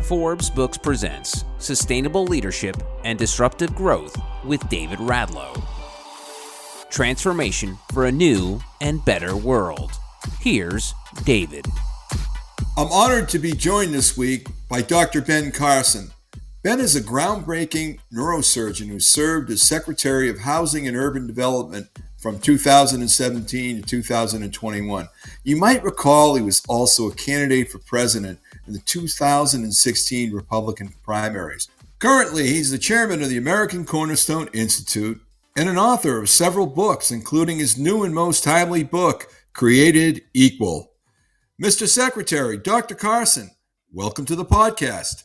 Forbes Books presents Sustainable Leadership and Disruptive Growth with David Radlow. Transformation for a new and better world. Here's David. I'm honored to be joined this week by Dr. Ben Carson. Ben is a groundbreaking neurosurgeon who served as Secretary of Housing and Urban Development from 2017 to 2021. You might recall he was also a candidate for president in the 2016 Republican primaries. Currently, he's the chairman of the American Cornerstone Institute and an author of several books, including his new and most timely book, Created Equal. Mr. Secretary, Dr. Carson, welcome to the podcast.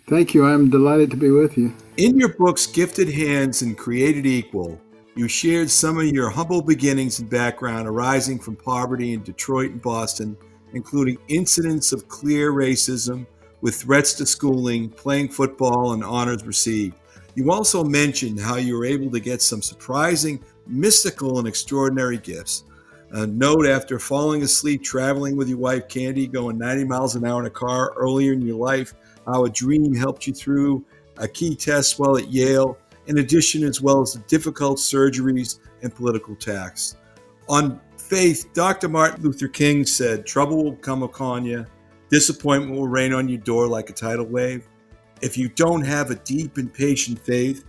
Thank you. I'm delighted to be with you. In your books, Gifted Hands and Created Equal, you shared some of your humble beginnings and background arising from poverty in Detroit and Boston, including incidents of clear racism with threats to schooling, playing football, and honors received. You also mentioned how you were able to get some surprising, mystical, and extraordinary gifts. A note after falling asleep traveling with your wife, Candy, going 90 miles an hour in a car earlier in your life, how a dream helped you through a key test while at Yale, in addition, as well as the difficult surgeries and political attacks. On faith, Dr. Martin Luther King said, "Trouble will come upon you. Disappointment will rain on your door like a tidal wave. If you don't have a deep and patient faith,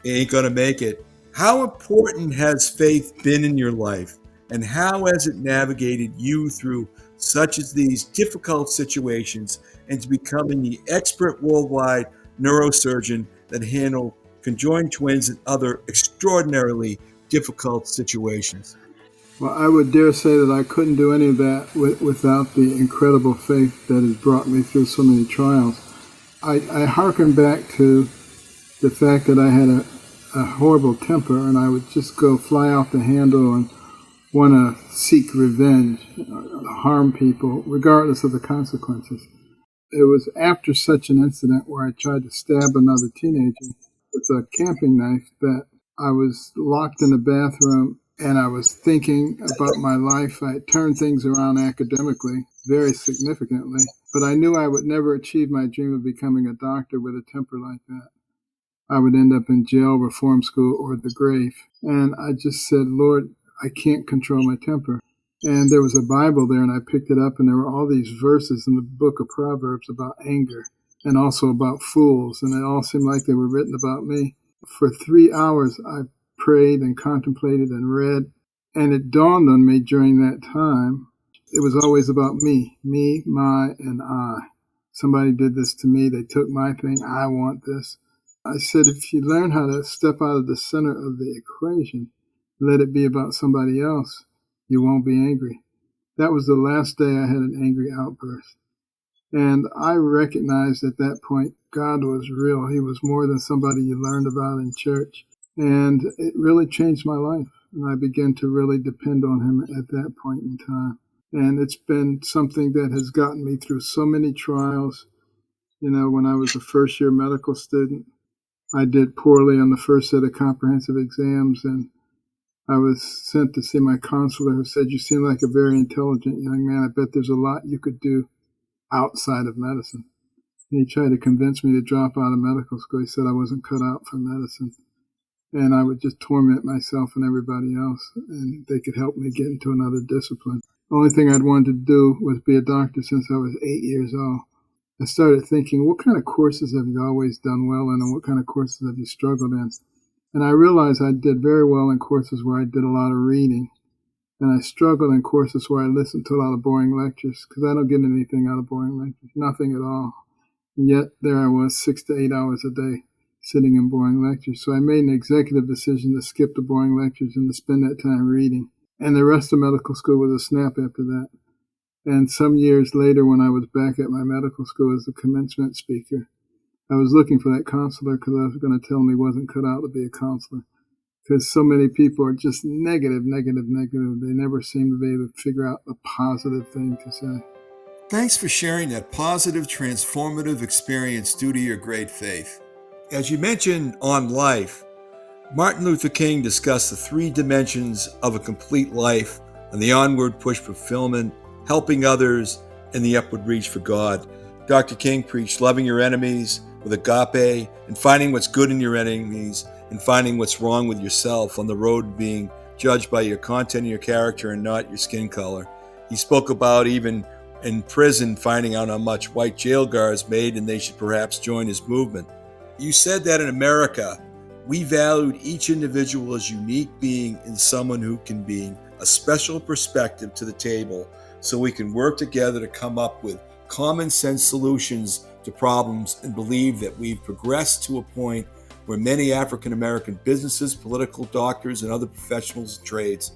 you ain't going to make it." How important has faith been in your life, and how has it navigated you through such as these difficult situations into becoming the expert worldwide neurosurgeon that handled conjoined twins and other extraordinarily difficult situations? Well, I would dare say that I couldn't do any of that without the incredible faith that has brought me through so many trials. I hearken back to the fact that I had a horrible temper, and I would just go fly off the handle and want to seek revenge, harm people, regardless of the consequences. It was after such an incident where I tried to stab another teenager with a camping knife that I was locked in the bathroom and I was thinking about my life. I turned things around academically very significantly, but I knew I would never achieve my dream of becoming a doctor with a temper like that. I would end up in jail, reform school, or the grave. And I just said, Lord, I can't control my temper. And there was a Bible there, and I picked it up, and there were all these verses in the book of Proverbs about anger and also about fools, and it all seemed like they were written about me. For 3 hours, I prayed and contemplated and read, and it dawned on me during that time, it was always about me, my, and I. Somebody did this to me. They took my thing. I want this. I said, if you learn how to step out of the center of the equation, let it be about somebody else, you won't be angry. That was the last day I had an angry outburst. And I recognized at that point God was real. He was more than somebody you learned about in church. And it really changed my life. And I began to really depend on him at that point in time. And it's been something that has gotten me through so many trials. You know, when I was a first-year medical student, I did poorly on the first set of comprehensive exams, and I was sent to see my counselor, who said, "You seem like a very intelligent young man. I bet there's a lot you could do outside of medicine." And he tried to convince me to drop out of medical school. He said I wasn't cut out for medicine. And I would just torment myself and everybody else, and they could help me get into another discipline. The only thing I'd wanted to do was be a doctor since I was 8 years old. I started thinking, what kind of courses have you always done well in, and what kind of courses have you struggled in? And I realized I did very well in courses where I did a lot of reading. And I struggled in courses where I listened to a lot of boring lectures, because I don't get anything out of boring lectures, nothing at all. And yet there I was 6 to 8 hours a day sitting in boring lectures. So I made an executive decision to skip the boring lectures and to spend that time reading. And the rest of medical school was a snap after that. And some years later, when I was back at my medical school as a commencement speaker, I was looking for that counselor because I was going to tell him he wasn't cut out to be a counselor. Because so many people are just negative. They never seem to be able to figure out a positive thing to say. Thanks for sharing that positive, transformative experience due to your great faith. As you mentioned on life, Martin Luther King discussed the 3 dimensions of a complete life and the onward push for fulfillment, helping others, and the upward reach for God. Dr. King preached loving your enemies with agape and finding what's good in your enemies and finding what's wrong with yourself on the road to being judged by your content and your character and not your skin color. He spoke about even in prison finding out how much white jail guards made and they should perhaps join his movement. You said that in America, we valued each individual as unique being and someone who can bring a special perspective to the table so we can work together to come up with common sense solutions to problems and believe that we've progressed to a point where many African American businesses, political doctors, and other professionals and trades,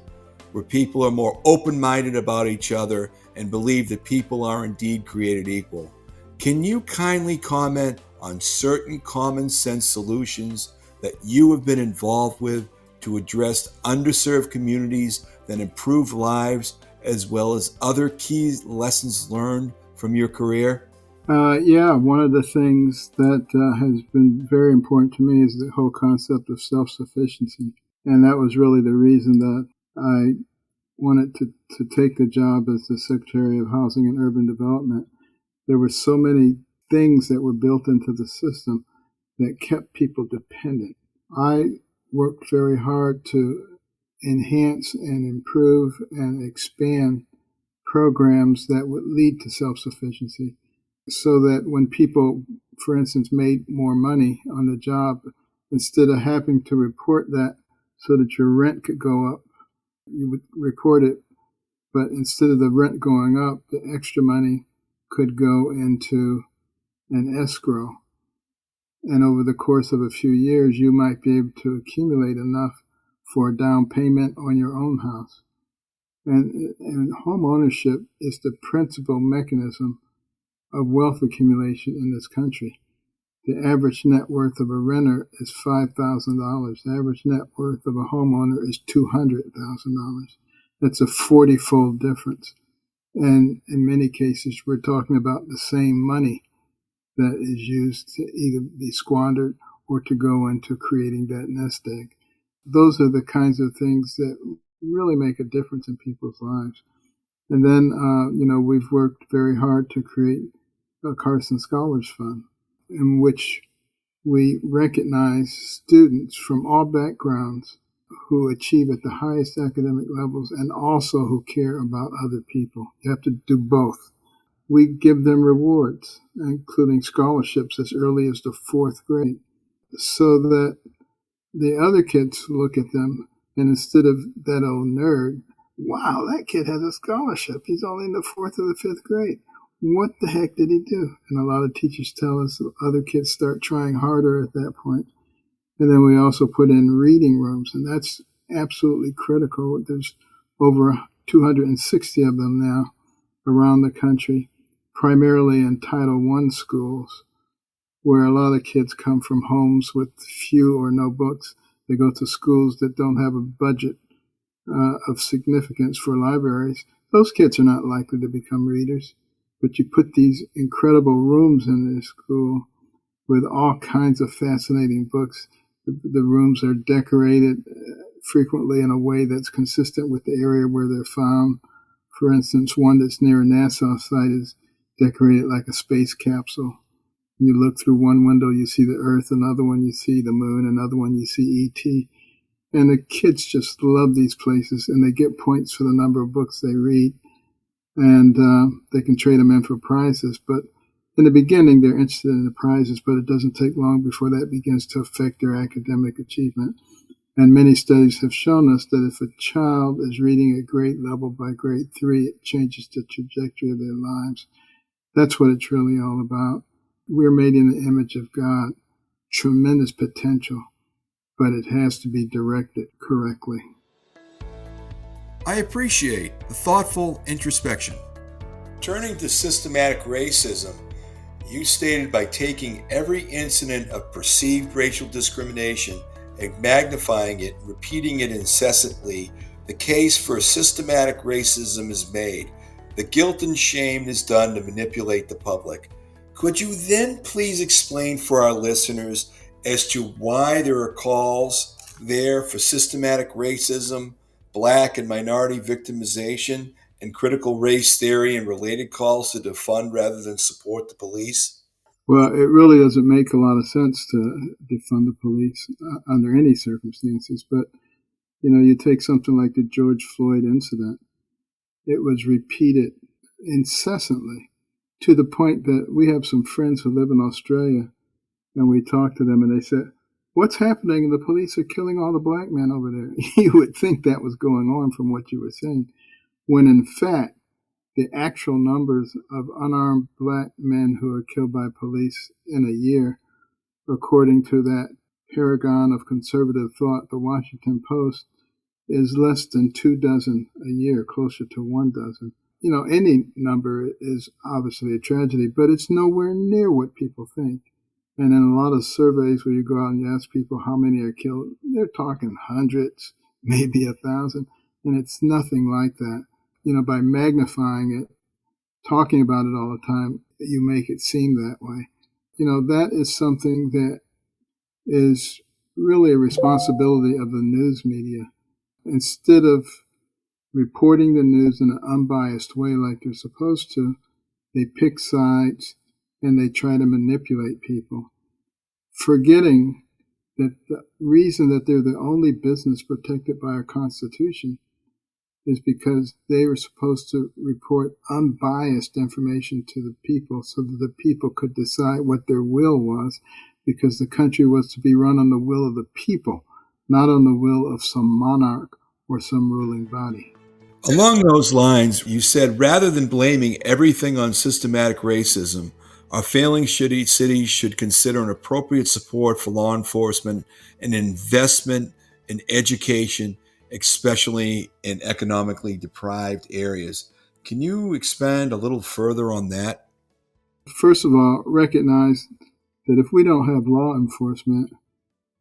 where people are more open-minded about each other and believe that people are indeed created equal. Can you kindly comment on certain common sense solutions that you have been involved with to address underserved communities that improve lives, as well as other key lessons learned from your career? Yeah, one of the things that has been very important to me is the whole concept of self-sufficiency. And that was really the reason that I wanted to take the job as the Secretary of Housing and Urban Development. There were so many things that were built into the system that kept people dependent. I worked very hard to enhance and improve and expand programs that would lead to self-sufficiency so that when people, for instance, made more money on the job, instead of having to report that so that your rent could go up, you would report it, but instead of the rent going up, the extra money could go into an escrow. And over the course of a few years, you might be able to accumulate enough for a down payment on your own house. And home ownership is the principal mechanism of wealth accumulation in this country. The average net worth of a renter is $5,000. The average net worth of a homeowner is $200,000. That's a 40-fold difference. And in many cases, we're talking about the same money that is used to either be squandered or to go into creating that nest egg. Those are the kinds of things that really make a difference in people's lives. And then, we've worked very hard to create a Carson Scholars Fund, in which we recognize students from all backgrounds who achieve at the highest academic levels and also who care about other people. You have to do both. We give them rewards, including scholarships as early as the 4th grade, so that the other kids look at them and instead of that old nerd, wow, that kid has a scholarship. He's only in the 4th or the 5th grade. What the heck did he do? And a lot of teachers tell us other kids start trying harder at that point. And then we also put in reading rooms, and that's absolutely critical. There's over 260 of them now around the country, primarily in Title I schools, where a lot of kids come from homes with few or no books. They go to schools that don't have a budget of significance for libraries. Those kids are not likely to become readers. But you put these incredible rooms in the school with all kinds of fascinating books. The rooms are decorated frequently in a way that's consistent with the area where they're found. For instance, one that's near a NASA site is decorated like a space capsule. You look through one window, you see the Earth, another one you see the moon, another one you see E.T. And the kids just love these places, and they get points for the number of books they read. And they can trade them in for prizes. But in the beginning, they're interested in the prizes, but it doesn't take long before that begins to affect their academic achievement. And many studies have shown us that if a child is reading at grade level by grade 3, it changes the trajectory of their lives. That's what it's really all about. We're made in the image of God, tremendous potential, but it has to be directed correctly. I appreciate the thoughtful introspection. Turning to systematic racism, you stated by taking every incident of perceived racial discrimination and magnifying it, repeating it incessantly, the case for systematic racism is made. The guilt and shame is done to manipulate the public. Could you then please explain for our listeners as to why there are calls there for systematic racism, Black and minority victimization, and critical race theory and related calls to defund rather than support the police? Well, it really doesn't make a lot of sense to defund the police under any circumstances. But, you take something like the George Floyd incident. It was repeated incessantly to the point that we have some friends who live in Australia, and we talked to them, and they said, "What's happening? The police are killing all the black men over there." You would think that was going on from what you were saying, when in fact, the actual numbers of unarmed black men who are killed by police in a year, according to that paragon of conservative thought, the Washington Post, is less than 24 a year, closer to 12. Any number is obviously a tragedy, but it's nowhere near what people think. And in a lot of surveys where you go out and you ask people how many are killed, they're talking hundreds, maybe 1,000, and it's nothing like that. By magnifying it, talking about it all the time, you make it seem that way. That is something that is really a responsibility of the news media. Instead of reporting the news in an unbiased way like they're supposed to, they pick sides and they try to manipulate people, forgetting that the reason that they're the only business protected by our Constitution is because they were supposed to report unbiased information to the people so that the people could decide what their will was, because the country was to be run on the will of the people, not on the will of some monarch or some ruling body. Along those lines, you said rather than blaming everything on systematic racism, our failing cities should consider an appropriate support for law enforcement and investment in education, especially in economically deprived areas. Can you expand a little further on that? First of all, recognize that if we don't have law enforcement,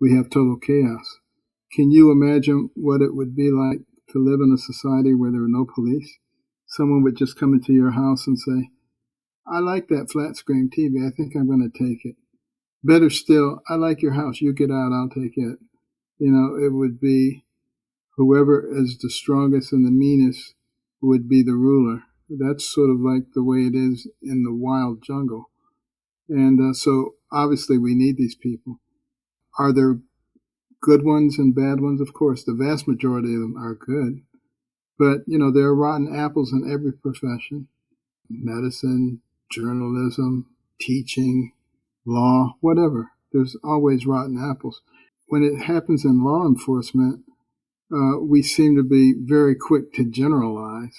we have total chaos. Can you imagine what it would be like to live in a society where there are no police? Someone would just come into your house and say, "I like that flat screen TV. I think I'm going to take it." Better still, "I like your house. You get out, I'll take it." It would be whoever is the strongest and the meanest would be the ruler. That's sort of like the way it is in the wild jungle. And so obviously we need these people. Are there good ones and bad ones? Of course, the vast majority of them are good. But, there are rotten apples in every profession: medicine, journalism, teaching, law, whatever. There's always rotten apples. When it happens in law enforcement, we seem to be very quick to generalize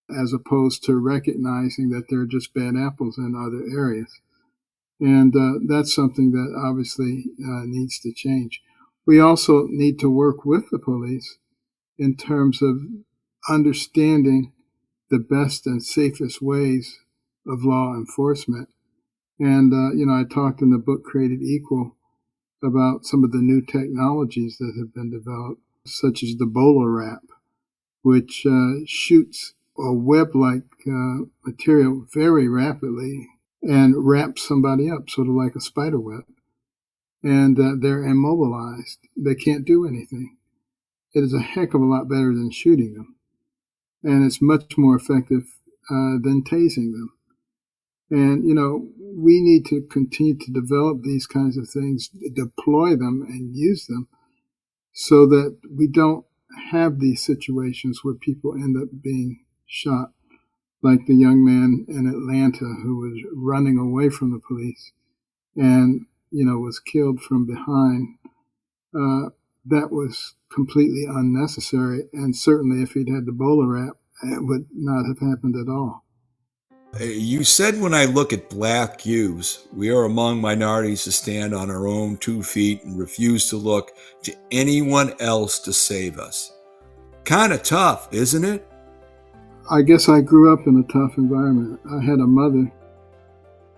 as opposed to recognizing that there are just bad apples in other areas. And that's something that obviously needs to change. We also need to work with the police in terms of understanding the best and safest ways of law enforcement. And, I talked in the book Created Equal about some of the new technologies that have been developed, such as the bowler wrap, which shoots a web-like material very rapidly and wraps somebody up, sort of like a spider web. And they're immobilized. They can't do anything. It is a heck of a lot better than shooting them. And it's much more effective than tasing them. And, we need to continue to develop these kinds of things, deploy them and use them so that we don't have these situations where people end up being shot, like the young man in Atlanta who was running away from the police and, was killed from behind. That was completely unnecessary. And certainly if he'd had the bowler wrap, it would not have happened at all. You said when I look at black youths, we are among minorities to stand on our own 2 feet and refuse to look to anyone else to save us. Kind of tough, isn't it? I guess I grew up in a tough environment. I had a mother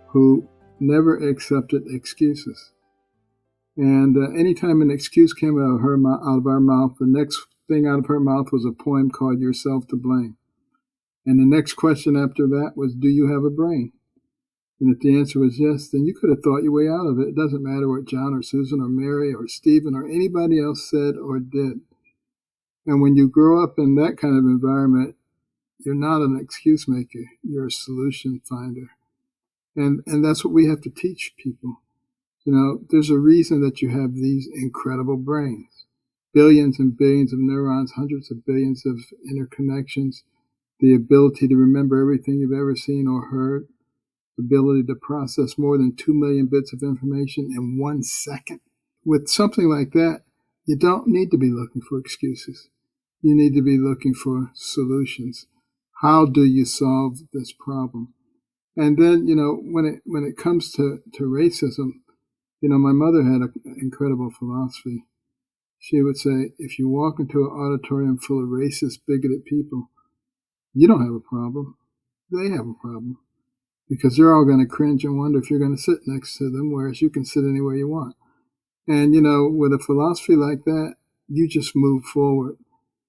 who never accepted excuses. And anytime an excuse came out of our mouth, the next thing out of her mouth was a poem called Yourself to Blame. And the next question after that was, do you have a brain? And if the answer was yes, then you could have thought your way out of it. It doesn't matter what John or Susan or Mary or Stephen or anybody else said or did. And when you grow up in that kind of environment, You're not an excuse maker. You're a solution finder. And that's what we have to teach people. There's a reason that you have these incredible brains. Billions and billions of neurons, hundreds of billions of interconnections, the ability to remember everything you've ever seen or heard, the ability to process more than 2 million bits of information in 1 second. With something like that, you don't need to be looking for excuses. You need to be looking for solutions. How do you solve this problem? And then, when it comes to racism, my mother had an incredible philosophy. She would say, if you walk into an auditorium full of racist, bigoted people, you don't have a problem. They have a problem. Because they're all going to cringe and wonder if you're going to sit next to them, whereas you can sit anywhere you want. And, with a philosophy like that, you just move forward.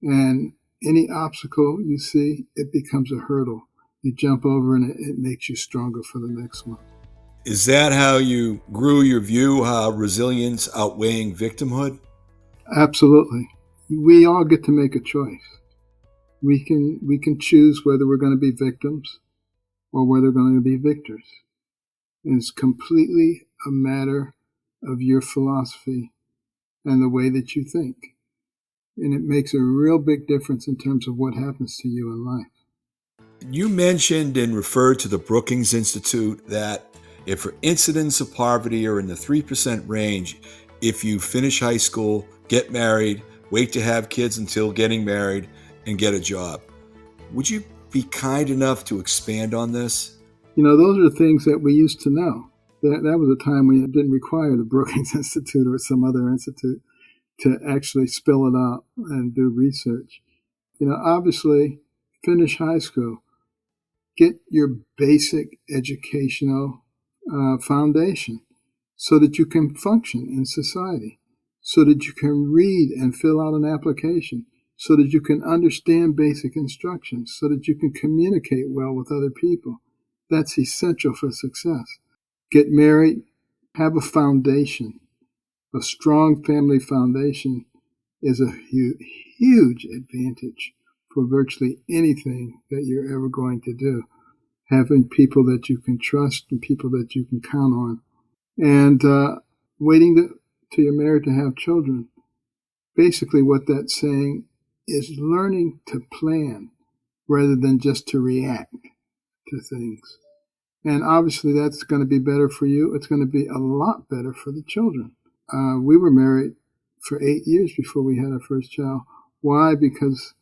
And any obstacle you see, it becomes a hurdle. You jump over and it makes you stronger for the next one. Is that how you grew your view, how resilience outweighing victimhood? Absolutely. We all get to make a choice. We can choose whether we're going to be victims or whether we're going to be victors. And it's completely a matter of your philosophy and the way that you think. And it makes a real big difference in terms of what happens to you in life. You mentioned and referred to the Brookings Institute that if your incidents of poverty are in the 3% range, if you finish high school, get married, wait to have kids until getting married, and get a job. Would you be kind enough to expand on this? Those are things that we used to know. That was a time when it didn't require the Brookings Institute or some other institute to actually spell it out and do research. Obviously, finish high school. Get your basic educational foundation so that you can function in society, so that you can read and fill out an application, so that you can understand basic instructions, so that you can communicate well with other people. That's essential for success. Get married, have a foundation. A strong family foundation is a huge advantage for virtually anything that you're ever going to do. Having people that you can trust and people that you can count on. And waiting till you're married to have children. Basically what that's saying is learning to plan rather than just to react to things. And obviously that's going to be better for you. It's going to be a lot better for the children. We were married for 8 years before we had our first child. Why? Because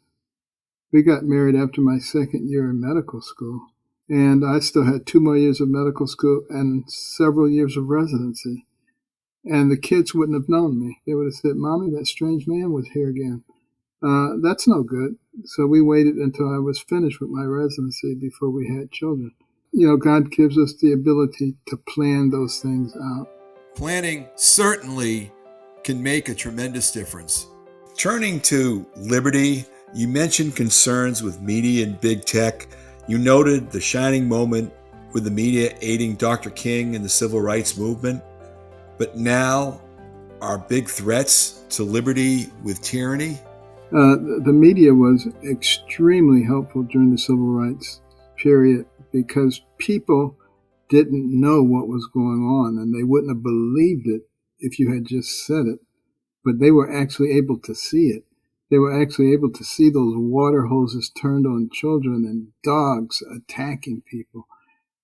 we got married after my second year in medical school. And I still had 2 more years of medical school and several years of residency. And the kids wouldn't have known me. They would have said, Mommy, that strange man was here again. That's no good. So we waited until I was finished with my residency before we had children. God gives us the ability to plan those things out. Planning certainly can make a tremendous difference. Turning to liberty, you mentioned concerns with media and big tech. You noted the shining moment with the media aiding Dr. King and the civil rights movement. But now, are big threats to liberty with tyranny? The media was extremely helpful during the civil rights period because people didn't know what was going on and they wouldn't have believed it if you had just said it. But they were actually able to see it. They were actually able to see those water hoses turned on children and dogs attacking people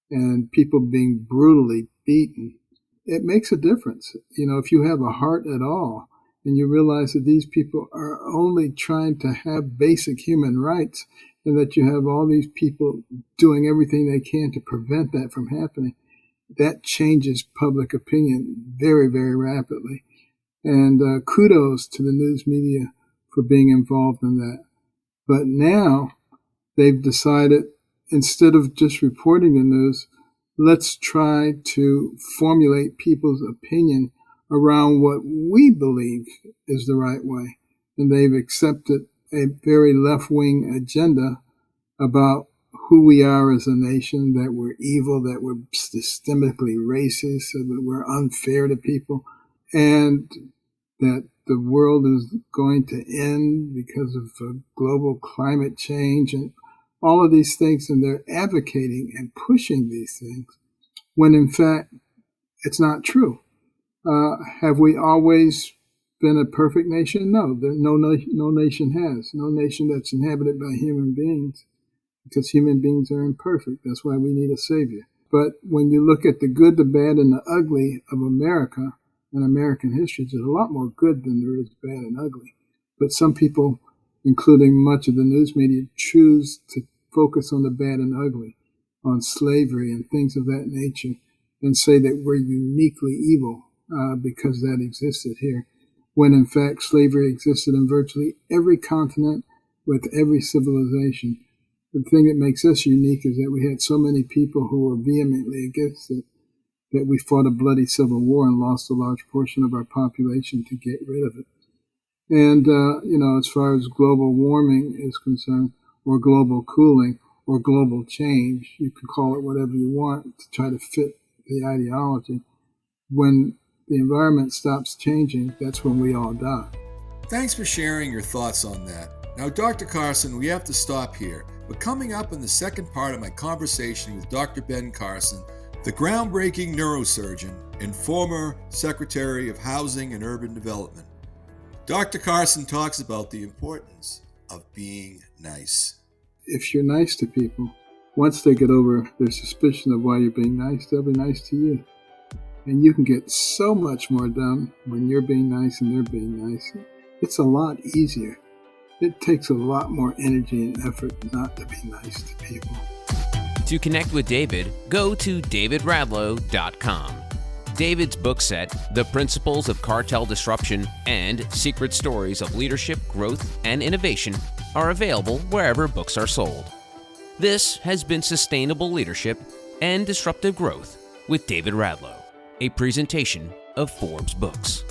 and people being brutally beaten. It makes a difference. If you have a heart at all and you realize that these people are only trying to have basic human rights and that you have all these people doing everything they can to prevent that from happening, that changes public opinion very, very rapidly. And kudos to the news media for being involved in that. But now they've decided, instead of just reporting the news, let's try to formulate people's opinion around what we believe is the right way. And they've accepted a very left-wing agenda about who we are as a nation, that we're evil, that we're systemically racist, that we're unfair to people, and that the world is going to end because of global climate change and all of these things, and they're advocating and pushing these things when in fact it's not true. Have we always been a perfect nation? No, no nation has. No nation that's inhabited by human beings, because human beings are imperfect. That's why we need a savior. But when you look at the good, the bad, and the ugly of America and American history, there's a lot more good than there is bad and ugly. But some people, including much of the news media, choose to focus on the bad and ugly, on slavery and things of that nature, and say that we're uniquely evil because that existed here, when in fact slavery existed in virtually every continent with every civilization. The thing that makes us unique is that we had so many people who were vehemently against it that we fought a bloody civil war and lost a large portion of our population to get rid of it. And, as far as global warming is concerned, or global cooling, or global change, you can call it whatever you want to try to fit the ideology. When the environment stops changing, that's when we all die. Thanks for sharing your thoughts on that. Now, Dr. Carson, we have to stop here. But coming up in the second part of my conversation with Dr. Ben Carson, the groundbreaking neurosurgeon and former Secretary of Housing and Urban Development, Dr. Carson talks about the importance of being nice. If you're nice to people, once they get over their suspicion of why you're being nice, they'll be nice to you. And you can get so much more done when you're being nice and they're being nice. It's a lot easier. It takes a lot more energy and effort not to be nice to people. To connect with David, go to davidradlow.com. David's book set, The Principles of Cartel Disruption and Secret Stories of Leadership, Growth, and Innovation, are available wherever books are sold. This has been Sustainable Leadership and Disruptive Growth with David Radlow, a presentation of Forbes Books.